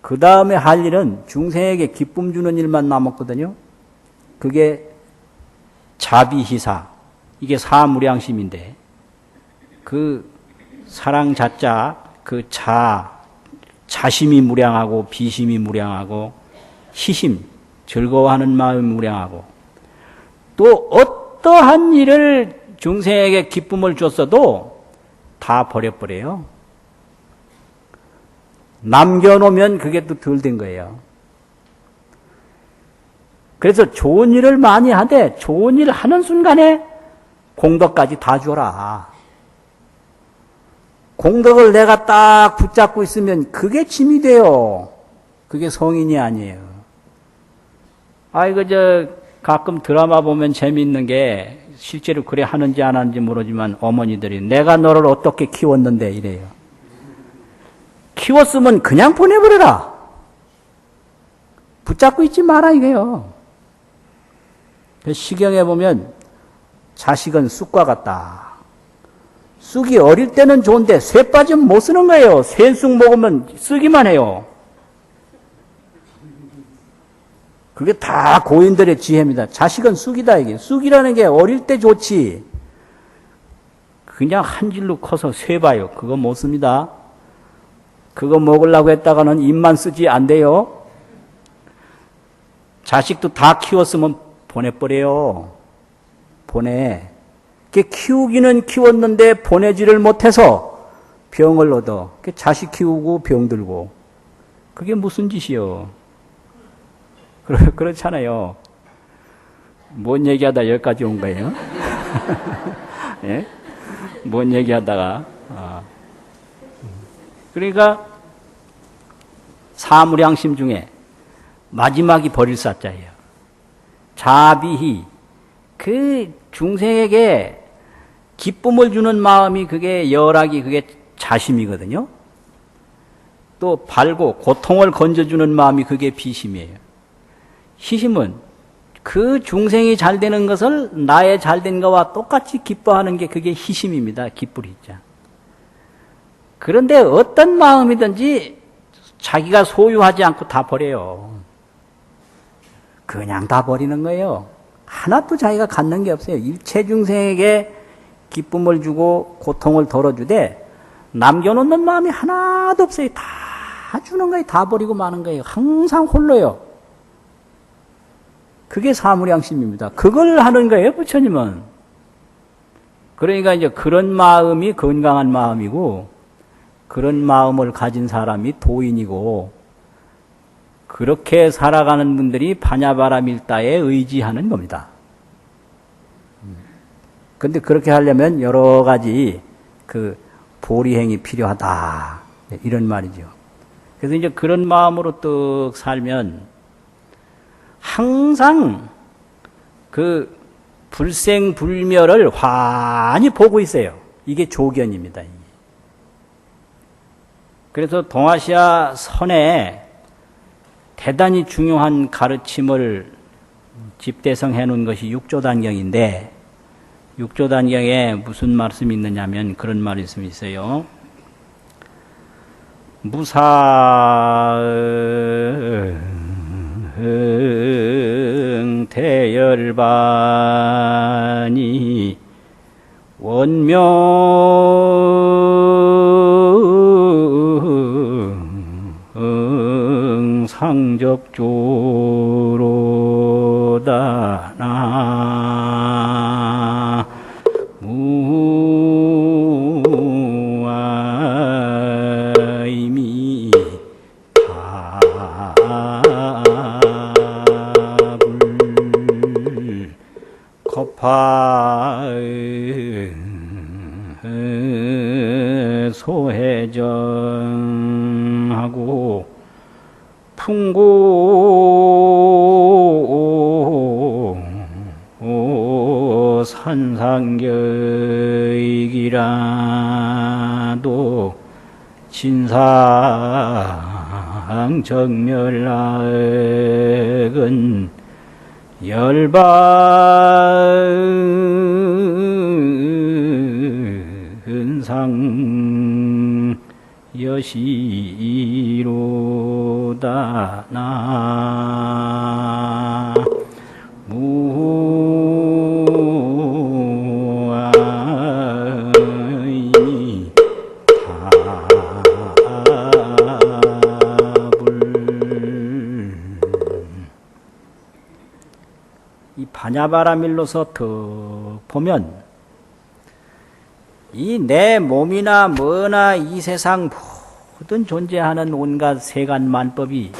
A: 그 다음에 할 일은 중생에게 기쁨 주는 일만 남았거든요. 그게 자비희사. 이게 사무량심인데, 그 사랑 자자, 그 자심이 무량하고, 비심이 무량하고, 희심, 즐거워하는 마음이 무량하고, 또 어떠한 일을 중생에게 기쁨을 줬어도 다 버려버려요. 남겨놓으면 그게 또 덜 된 거예요. 그래서 좋은 일을 많이 하되 좋은 일 하는 순간에 공덕까지 다 줘라. 공덕을 내가 딱 붙잡고 있으면 그게 짐이 돼요. 그게 성인이 아니에요. 가끔 드라마 보면 재미있는 게, 실제로 그래 하는지 안 하는지 모르지만 어머니들이 내가 너를 어떻게 키웠는데 이래요. 키웠으면 그냥 보내버려라. 붙잡고 있지 마라 이거요. 시경에 보면 자식은 쑥과 같다. 쑥이 어릴 때는 좋은데 쇠 빠지면 못 쓰는 거예요. 쇠쑥 먹으면 쓰기만 해요. 그게 다 고인들의 지혜입니다. 자식은 쑥이다 이게. 쑥이라는 게 어릴 때 좋지. 그냥 한 줄로 커서 쇠봐요. 그거 못 씁니다. 그거 먹으려고 했다가는 입만 쓰지 안 돼요. 자식도 다 키웠으면 보내버려요. 보내. 키우기는 키웠는데 보내지를 못해서 병을 얻어. 자식 키우고 병 들고. 그게 무슨 짓이요? 그렇잖아요. 뭔 얘기하다 여기까지 온 거예요? 예? 뭔 얘기하다가. 그러니까 사무량심 중에 마지막이 버릴 사자예요. 자비희. 그 중생에게 기쁨을 주는 마음이 그게 열악이 그게 자심이거든요. 또 발고 고통을 건져주는 마음이 그게 비심이에요. 희심은 그 중생이 잘 되는 것을 나의 잘된 것과 똑같이 기뻐하는 게 그게 희심입니다. 기쁘리자. 그런데 어떤 마음이든지 자기가 소유하지 않고 다 버려요. 그냥 다 버리는 거예요. 하나도 자기가 갖는 게 없어요. 일체 중생에게 기쁨을 주고 고통을 덜어주되 남겨놓는 마음이 하나도 없어요. 다 주는 거예요. 다 버리고 마는 거예요. 항상 홀로요. 그게 사무량심입니다. 그걸 하는 거예요, 부처님은. 그러니까 이제 그런 마음이 건강한 마음이고, 그런 마음을 가진 사람이 도인이고, 그렇게 살아가는 분들이 반야바라밀다에 의지하는 겁니다. 근데 그렇게 하려면 여러 가지 보리행이 필요하다. 이런 말이죠. 그래서 이제 그런 마음으로 뚝 살면 항상 불생불멸을 환히 보고 있어요. 이게 조견입니다. 그래서 동아시아 선에 대단히 중요한 가르침을 집대성해 놓은 것이 육조단경인데, 육조단경에 무슨 말씀이 있느냐면 그런 말씀이 있어요. 무사응 대열반이 원명 상적조로다 나 무아이미 답을 소해정하고 풍고 산상교익이라도 진상정멸락은 열반상 여시로다 나 무아이 답을 이 반야바라밀로서 더 보면 이 내 몸이나 뭐나 이 세상 모든 존재하는 온갖 세간만법이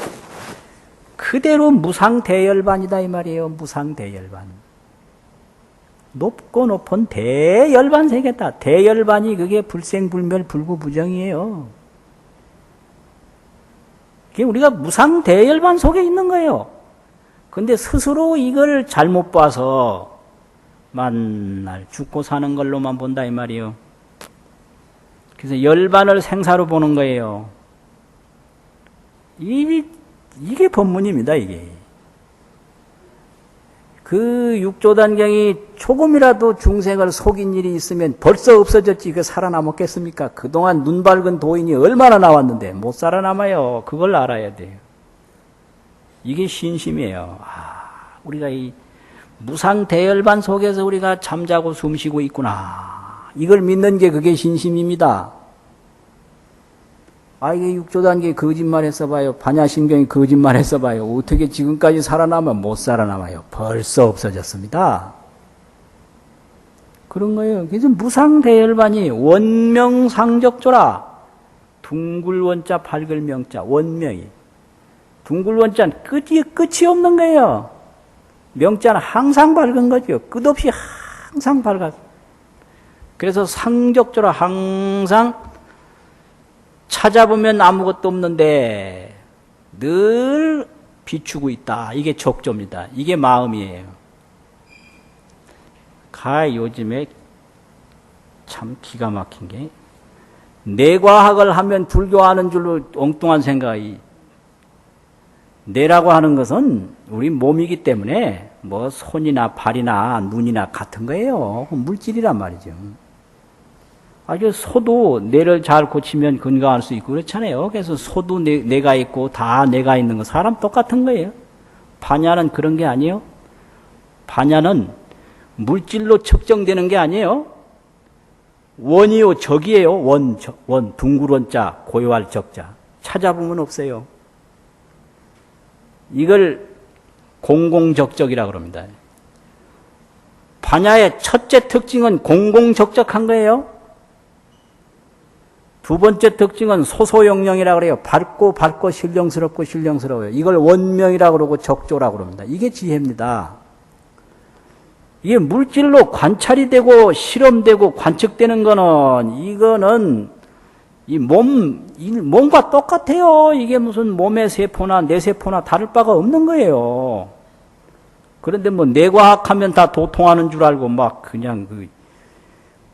A: 그대로 무상대열반이다 이 말이에요. 무상대열반. 높고 높은 대열반 세계다. 대열반이 그게 불생불멸 불구부정이에요. 그게 우리가 무상대열반 속에 있는 거예요. 근데 스스로 이걸 잘못 봐서 만날 죽고 사는 걸로만 본다 이 말이에요. 그래서 열반을 생사로 보는 거예요. 이게 법문입니다, 이게. 그 육조단경이 조금이라도 중생을 속인 일이 있으면 벌써 없어졌지, 그 살아남았겠습니까? 그동안 눈 밝은 도인이 얼마나 나왔는데, 못 살아남아요. 그걸 알아야 돼요. 이게 신심이에요. 우리가 이 무상대열반 속에서 우리가 잠자고 숨쉬고 있구나. 이걸 믿는 게 그게 신심입니다. 이게 육조단계 거짓말했어 봐요. 반야심경이 거짓말했어 봐요. 어떻게 지금까지 살아남아? 못 살아남아요. 벌써 없어졌습니다. 그런 거예요. 그래서 무상대열반이 원명상적조라. 둥글원자 밝을명자 원명이. 둥글원자는 끝이 없는 거예요. 명자는 항상 밝은 거죠. 끝없이 항상 밝아. 그래서 상적조라 항상 찾아보면 아무것도 없는데 늘 비추고 있다. 이게 적조입니다. 이게 마음이에요. 요즘에 참 기가 막힌 게 뇌과학을 하면 불교하는 줄로 엉뚱한 생각이 뇌라고 하는 것은 우리 몸이기 때문에 뭐 손이나 발이나 눈이나 같은 거예요. 물질이란 말이죠. 소도 뇌를 잘 고치면 건강할 수 있고 그렇잖아요. 그래서 소도 뇌가 있고 다 뇌가 있는 거 사람 똑같은 거예요. 반야는 그런 게 아니에요. 반야는 물질로 측정되는 게 아니에요. 원이요, 적이에요. 원, 둥그런자, 고요할 적자. 찾아보면 없어요. 이걸 공공적적이라고 그럽니다. 반야의 첫째 특징은 공공적적한 거예요. 두 번째 특징은 소소영령이라고 그래요. 밝고 신령스럽고요. 이걸 원명이라고 그러고 적조라고 그럽니다. 이게 지혜입니다. 이게 물질로 관찰이 되고 실험되고 관측되는 거는 이거는 몸과 똑같아요. 이게 무슨 몸의 세포나 뇌세포나 다를 바가 없는 거예요. 그런데 뭐 뇌과학하면 다 도통하는 줄 알고 막 그냥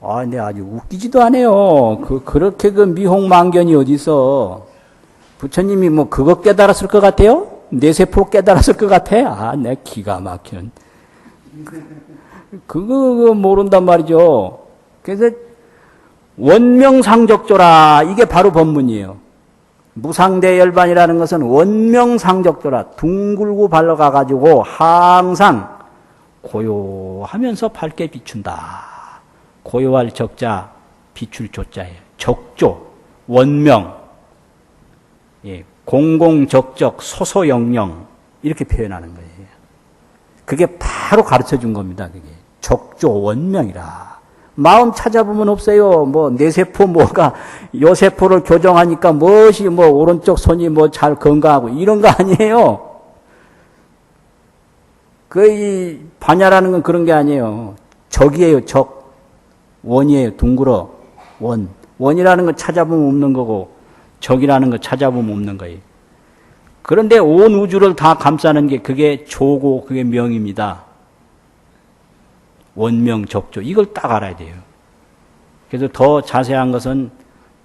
A: 근데 아주 웃기지도 않아요. 그렇게 미혹만견이 어디서 부처님이 뭐 그거 깨달았을 것 같아요? 뇌세포 깨달았을 것 같아? 내 기가 막히는. 그거 모른단 말이죠. 그래서 원명상적조라 이게 바로 법문이에요. 무상대열반이라는 것은 원명상적조라 둥글고 발라가가지고 항상 고요하면서 밝게 비춘다. 고요할 적자, 비출 조자예요. 적조, 원명, 공공적적, 소소영령 이렇게 표현하는 거예요. 그게 바로 가르쳐 준 겁니다. 그게 적조, 원명이라. 마음 찾아보면 없어요. 뭐 뇌세포 요 세포를 교정하니까 무엇이 오른쪽 손이 잘 건강하고 이런 거 아니에요. 이 반야라는 건 그런 게 아니에요. 적이에요. 적. 원이에요. 둥글어. 원. 원이라는 건 찾아보면 없는 거고 적이라는 거 찾아보면 없는 거예요. 그런데 온 우주를 다 감싸는 게 그게 조고 그게 명입니다. 원명적조 이걸 딱 알아야 돼요. 그래서 더 자세한 것은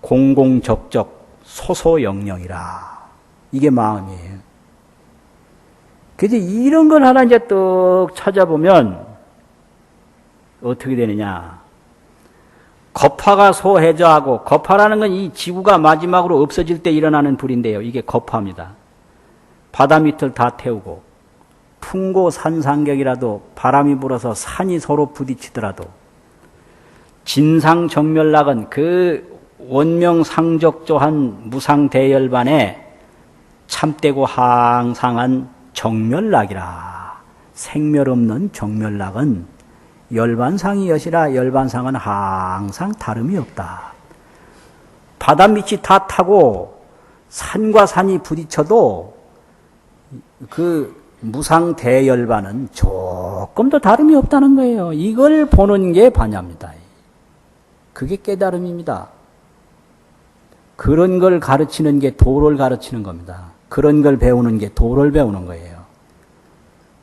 A: 공공적적 소소영령이라 이게 마음이에요. 그래서 이런 걸 하나 이제 떡 찾아보면 어떻게 되느냐? 겁화가 소해저하고 겁화라는 건 이 지구가 마지막으로 없어질 때 일어나는 불인데요. 이게 겁화입니다. 바다 밑을 다 태우고 풍고산상격이라도 바람이 불어서 산이 서로 부딪히더라도 진상정멸락은 그 원명상적조한 무상대열반에 참되고 항상한 정멸락이라. 생멸 없는 정멸락은 열반상이 여시라. 열반상은 항상 다름이 없다. 바다 밑이 다 타고 산과 산이 부딪혀도 그 무상대열반은 조금도 다름이 없다는 거예요. 이걸 보는 게 반야입니다. 그게 깨달음입니다. 그런 걸 가르치는 게 도를 가르치는 겁니다. 그런 걸 배우는 게 도를 배우는 거예요.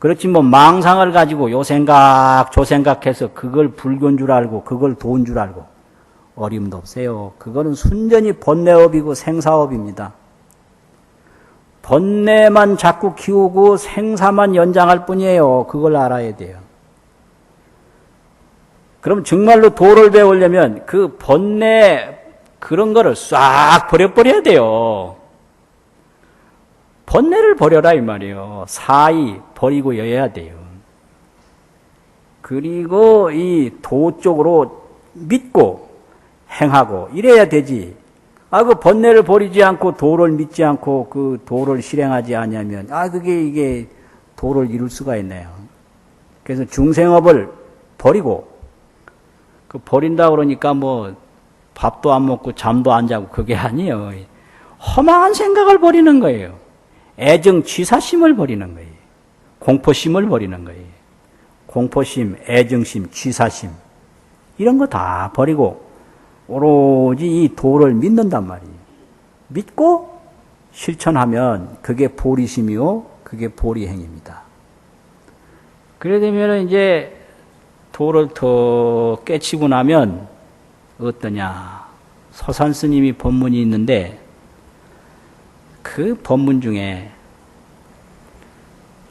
A: 그렇지 망상을 가지고 요 생각 저 생각해서 그걸 불교인 줄 알고 그걸 도인 줄 알고 어림도 없어요. 그거는 순전히 번뇌업이고 생사업입니다. 번뇌만 자꾸 키우고 생사만 연장할 뿐이에요. 그걸 알아야 돼요. 그럼 정말로 도를 배우려면 그 번뇌 그런 거를 싹 버려버려야 돼요. 번뇌를 버려라 이 말이에요. 사의 버리고 여야 돼요. 그리고 이 도 쪽으로 믿고 행하고 이래야 되지. 그 번뇌를 버리지 않고 도를 믿지 않고 그 도를 실행하지 않으면 이게 도를 이룰 수가 있네요. 그래서 중생업을 버리고 버린다 그러니까 밥도 안 먹고 잠도 안 자고 그게 아니에요. 허망한 생각을 버리는 거예요. 애정 취사심을 버리는 거예요. 공포심을 버리는 거예요. 공포심, 애정심, 취사심 이런 거 다 버리고 오로지 이 도를 믿는단 말이에요. 믿고 실천하면 그게 보리심이요, 그게 보리행입니다. 그래 되면 이제 도를 더 깨치고 나면 어떠냐? 서산 스님이 법문이 있는데 그 법문 중에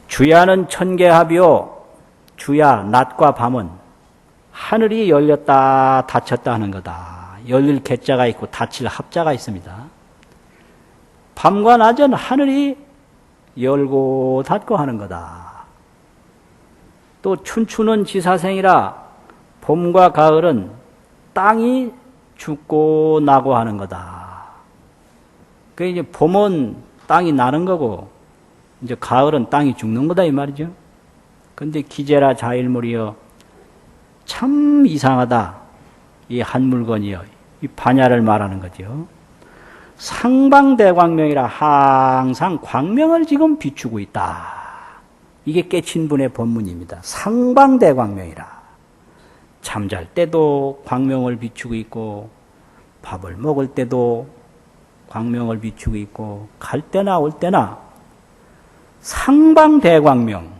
A: 주야는 천개합이요, 주야 낮과 밤은 하늘이 열렸다 닫혔다 하는 거다. 열릴 개자가 있고 닫힐 합자가 있습니다. 밤과 낮은 하늘이 열고 닫고 하는 거다. 또 춘추는 지사생이라 봄과 가을은 땅이 죽고 나고 하는 거다. 그 이제 봄은 땅이 나는 거고 이제 가을은 땅이 죽는 거다 이 말이죠. 근데 기제라 자일물이여 참 이상하다. 이 한 물건이요. 이 반야를 말하는 거죠. 상방대광명이라 항상 광명을 지금 비추고 있다. 이게 깨친 분의 법문입니다. 상방대광명이라. 잠잘 때도 광명을 비추고 있고 밥을 먹을 때도 광명을 비추고 있고 갈 때나 올 때나 상방대광명.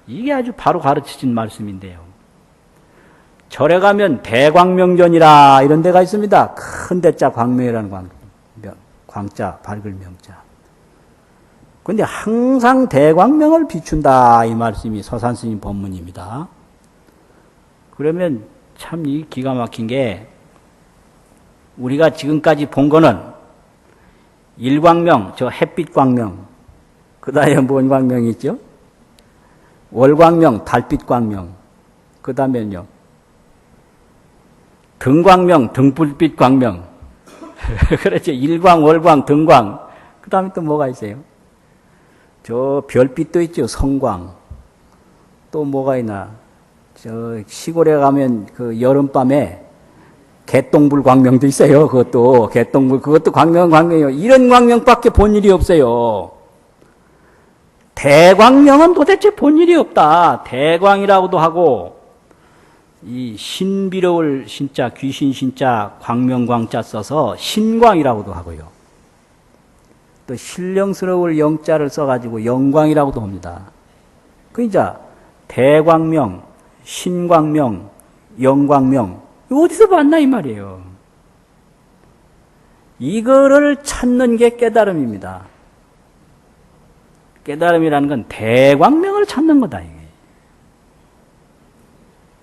A: 이게 아주 바로 가르쳐진 말씀인데요. 절에 가면 대광명전이라 이런 데가 있습니다. 큰 대자 광명이라는 광자, 밝을 명자. 근데 항상 대광명을 비춘다 이 말씀이 서산스님 법문입니다. 그러면 참 이 기가 막힌 게 우리가 지금까지 본 거는 일광명, 저 햇빛 광명, 그 다음에 뭔 광명이 있죠? 월광명, 달빛 광명, 그 다음에는요, 등광명, 등불빛 광명. 그렇죠. 일광, 월광, 등광. 그 다음에 또 뭐가 있어요? 저 별빛도 있죠. 성광. 또 뭐가 있나? 저 시골에 가면 그 여름밤에 개똥불 광명도 있어요. 그것도 개똥불, 그것도 광명이요. 이런 광명밖에 본 일이 없어요. 대광명은 도대체 본 일이 없다. 대광이라고도 하고 이 신비로울 신자, 귀신 신자, 광명광자 써서 신광이라고도 하고요. 또 신령스러울 영자를 써가지고 영광이라고도 합니다. 그 이제 대광명, 신광명, 영광명 어디서 봤나 이 말이에요. 이거를 찾는 게 깨달음입니다. 깨달음이라는 건 대광명을 찾는 거다 이게.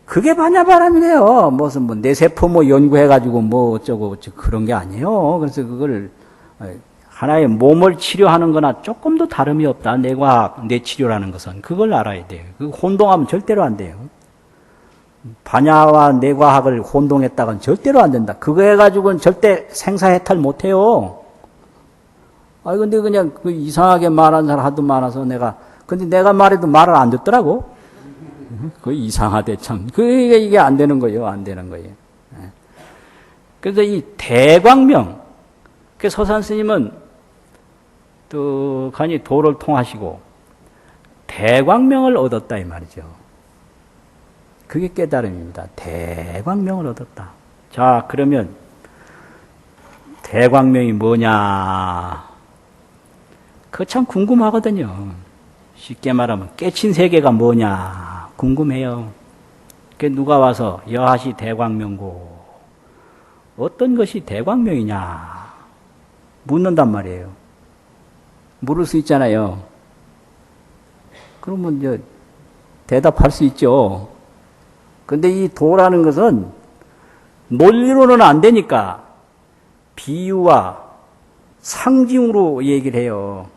A: 그게 반야바람이래요. 무슨 뭐 뇌세포 뭐 연구해가지고 뭐 어쩌고 그런 게 아니에요. 그래서 그걸 하나의 몸을 치료하는 거나 조금도 다름이 없다. 뇌과학, 뇌치료라는 것은. 그걸 알아야 돼요. 그 혼동하면 절대로 안 돼요. 반야와 뇌과학을 혼동했다가는 절대로 안 된다. 그거 해가지고는 절대 생사해탈 못 해요. 근데 그냥 그 이상하게 말하는 사람 하도 많아서 근데 내가 말해도 말을 안 듣더라고. 그 이상하대 참. 이게 안 되는 거예요. 안 되는 거예요. 그래서 이 대광명, 그 서산 스님은 또 간이 도를 통하시고 대광명을 얻었다 이 말이죠. 그게 깨달음입니다. 대광명을 얻었다. 자, 그러면 대광명이 뭐냐? 그거 참 궁금하거든요. 쉽게 말하면 깨친 세계가 뭐냐? 궁금해요. 그 누가 와서 여하시 대광명고 어떤 것이 대광명이냐? 묻는단 말이에요. 물을 수 있잖아요. 그러면 이제 대답할 수 있죠. 근데 이 도라는 것은 논리로는 안 되니까 비유와 상징으로 얘기를 해요.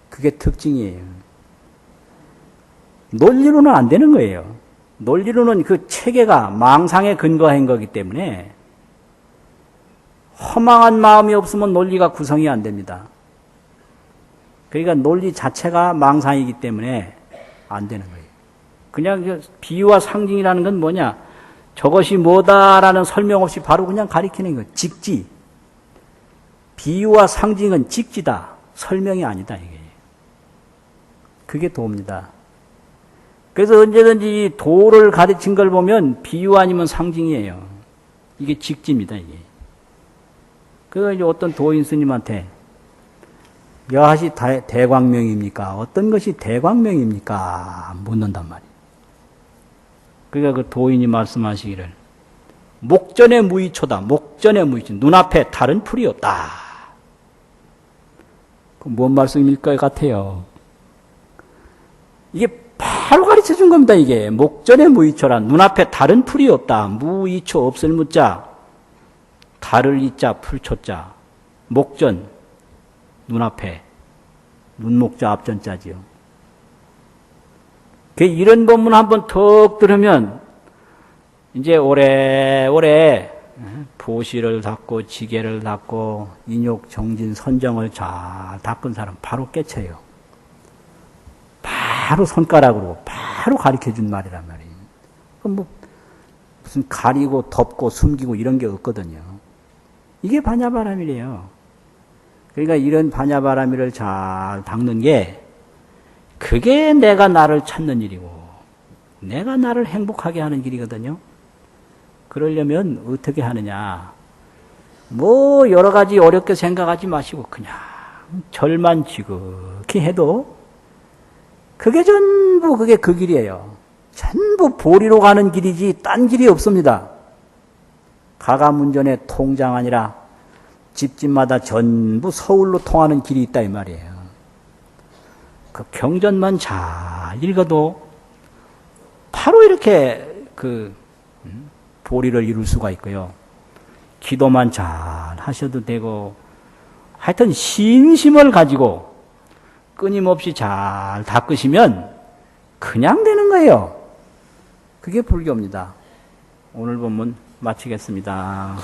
A: 그게 특징이에요. 논리로는 안 되는 거예요. 논리로는 그 체계가 망상에 근거한 거기 때문에 허망한 마음이 없으면 논리가 구성이 안 됩니다. 그러니까 논리 자체가 망상이기 때문에 안 되는 거예요. 그냥 비유와 상징이라는 건 뭐냐? 저것이 뭐다라는 설명 없이 바로 그냥 가리키는 거. 직지. 비유와 상징은 직지다. 설명이 아니다. 이게. 그게 도입니다. 그래서 언제든지 이 도를 가르친 걸 보면 비유 아니면 상징이에요. 이게 직지입니다. 이게. 그래서 이제 어떤 도인 스님한테 여하시 대광명입니까? 어떤 것이 대광명입니까? 묻는단 말이에요. 그러니까 그 도인이 말씀하시기를 목전의 무이초다. 목전의 무이초. 눈앞에 다른 풀이 없다. 그 뭔 말씀일 것 같아요? 이게 바로 가르쳐 준 겁니다. 이게 목전의 무이초라. 눈앞에 다른 풀이 없다. 무이초 없을 무자. 달을 이자 풀초자. 목전 눈앞에 눈목자 앞전자지요. 이런 본문 한번 턱 들으면 이제 오래오래 보시를 닦고 지게를 닦고 인욕 정진 선정을 잘 닦은 사람 바로 깨쳐요. 바로 손가락으로 바로 가르쳐준 말이란 말이에요. 뭐 무슨 가리고 덮고 숨기고 이런 게 없거든요. 이게 반야바라밀이에요. 그러니까 이런 반야바라밀을 잘 닦는 게 그게 내가 나를 찾는 일이고 내가 나를 행복하게 하는 길이거든요. 그러려면 어떻게 하느냐. 뭐 여러 가지 어렵게 생각하지 마시고 그냥 절만 지극히 해도 그게 전부 그게 그 길이에요. 전부 보리로 가는 길이지 딴 길이 없습니다. 가가문전의 통장 아니라 집집마다 전부 서울로 통하는 길이 있다 이 말이에요. 그 경전만 잘 읽어도 바로 이렇게 보리를 이룰 수가 있고요. 기도만 잘 하셔도 되고 하여튼 신심을 가지고 끊임없이 잘 닦으시면 그냥 되는 거예요. 그게 불교입니다. 오늘 본문 마치겠습니다.